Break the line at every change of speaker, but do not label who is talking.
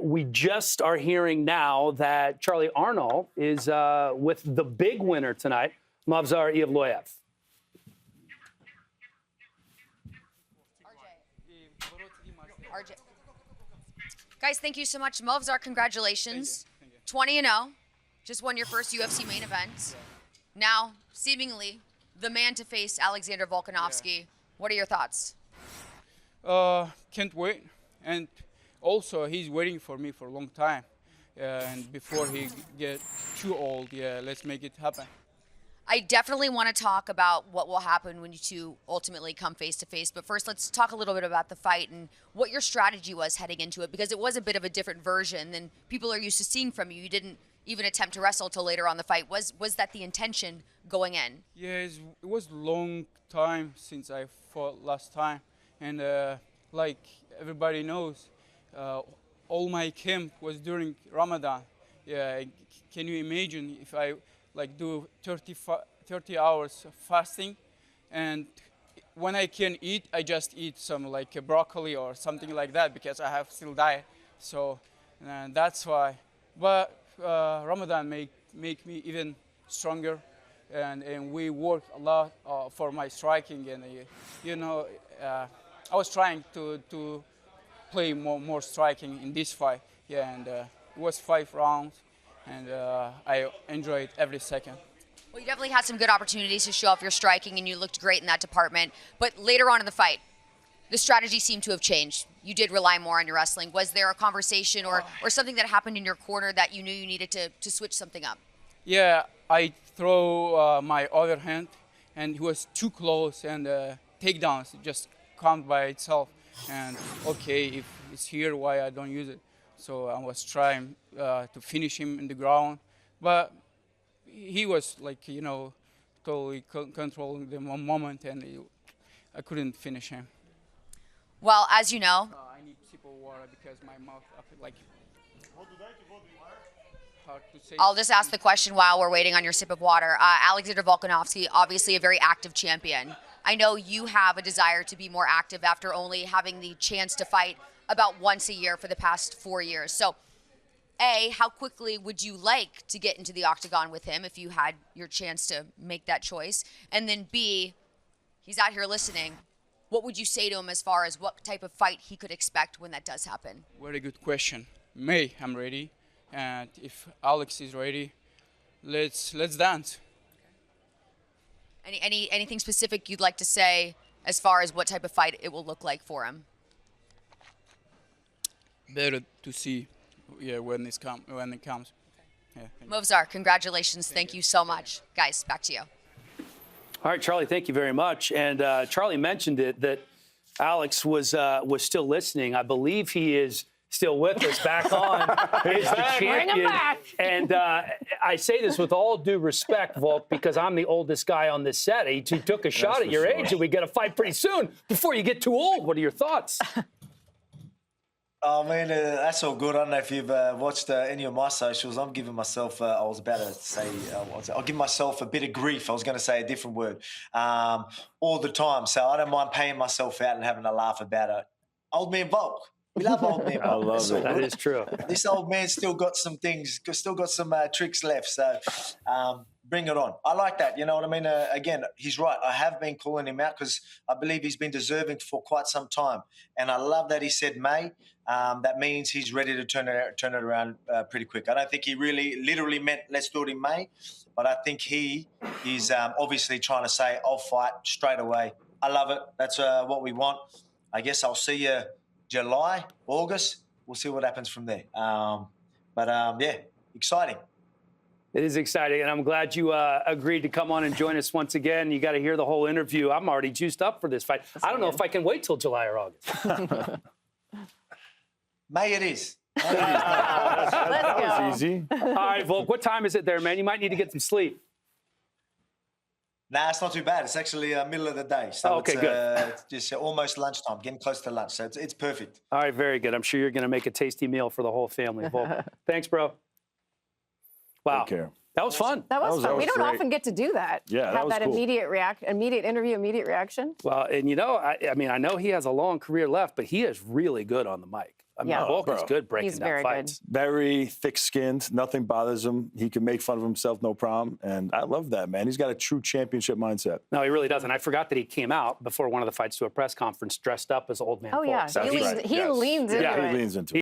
we just are hearing now that Charlie Arnold is with the big winner tonight, Movsar Evloev.
RJ. Guys, thank you so much. Movsar, congratulations. 20-0. Just won your first UFC main event. Now, seemingly, the man to face Alexander Volkanovski. What are your thoughts?
Can't wait. And also, he's waiting for me for a long time. And before he get too old, let's make it happen.
I definitely want to talk about what will happen when you two ultimately come face to face. But first, let's talk a little bit about the fight and what your strategy was heading into it, because it was a bit of a different version than people are used to seeing from you. You didn't even attempt to wrestle till later on the fight. Was that the intention going in?
Yeah, it was a long time since I fought last time. And like everybody knows, all my camp was during Ramadan. Yeah, can you imagine if I do 30 hours of fasting, and when I can eat, I just eat some broccoli or something like that because I have still diet. So that's why. But Ramadan make me even stronger, and we work a lot for my striking, and I was trying to play more striking in this fight. Yeah, and it was 5 rounds. And I enjoyed every second.
Well, you definitely had some good opportunities to show off your striking, and you looked great in that department. But later on in the fight, the strategy seemed to have changed. You did rely more on your wrestling. Was there a conversation or something that happened in your corner that you knew you needed to switch something up?
Yeah, I throw my other hand, and he was too close, and takedowns just come by itself. And okay, if it's here, why I don't use it? So I was trying to finish him in the ground, but he was totally controlling the moment, and I couldn't finish him.
Well, as you know,
I need a sip of water because my mouth hard to say.
I'll just ask the question while we're waiting on your sip of water. Alexander Volkanovski, obviously a very active champion. I know you have a desire to be more active after only having the chance to fight about once a year for the past 4 years. So, A, how quickly would you like to get into the octagon with him if you had your chance to make that choice? And then B, he's out here listening. What would you say to him as far as what type of fight he could expect when that does happen?
Very good question. May, I'm ready. And if Alex is ready, let's dance.
Anything specific you'd like to say as far as what type of fight it will look like for him?
Better to see, when it comes. Yeah,
Movsar, congratulations. Thank you so much. Guys, back to you.
All right, Charlie, thank you very much. And Charlie mentioned it that Alex was still listening. I believe he is still with us, back on. He's the champion.
Bring him back.
And I say this with all due respect, Volk, because I'm the oldest guy on this set. He took a shot at your age, and we get a fight pretty soon before you get too old. What are your thoughts?
Oh, man, that's all good. I don't know if you've watched any of my socials. I'm giving myself, I was about to say, I'll give myself a bit of grief. I was going to say a different word all the time. So I don't mind paying myself out and having a laugh about it. Old man Volk. We love old man Volk.
I love it. That is true.
This old man's still got some things, still got some tricks left. So bring it on. I like that. You know what I mean? Again, he's right. I have been calling him out because I believe he's been deserving for quite some time. And I love that he said May. That means he's ready to turn it around pretty quick. I don't think he really literally meant let's do it in May, but I think he is obviously trying to say I'll fight straight away. I love it. That's what we want. I guess I'll see you July, August. We'll see what happens from there. Yeah, exciting.
It is exciting, and I'm glad you agreed to come on and join us once again. You got to hear the whole interview. I'm already juiced up for this fight. I don't know if I can wait till July or August.
May it is.
Let's go.
That was easy.
All right, Volk, what time is it there, man? You might need to get some sleep.
Nah, it's not too bad. It's actually middle of the day. So
okay, good.
It's just almost lunchtime, getting close to lunch. So it's perfect.
All right, very good. I'm sure you're going to make a tasty meal for the whole family, Volk. Thanks, bro. Wow.
Take care.
That was fun.
That was fun. We don't
great.
often get to do that.
Yeah, that
have
was
that
cool.
immediate interview, immediate reaction.
Well, and I mean, I know he has a long career left, but he is really good on the mic. I mean,
Yeah.
Volk is
Bro.
good breaking
He's
down
very
fights.
good.
Very thick-skinned. Nothing bothers him. He can make fun of himself, no problem. And I love that, man. He's got a true championship mindset.
No, he really doesn't. I forgot that he came out before one of the fights to a press conference dressed up as Old Man
Oh,
Volk.
yeah.
So
That's
He
he's-
leans,
right.
he
Yes.
leans into
Yeah,
it.
He leans into it.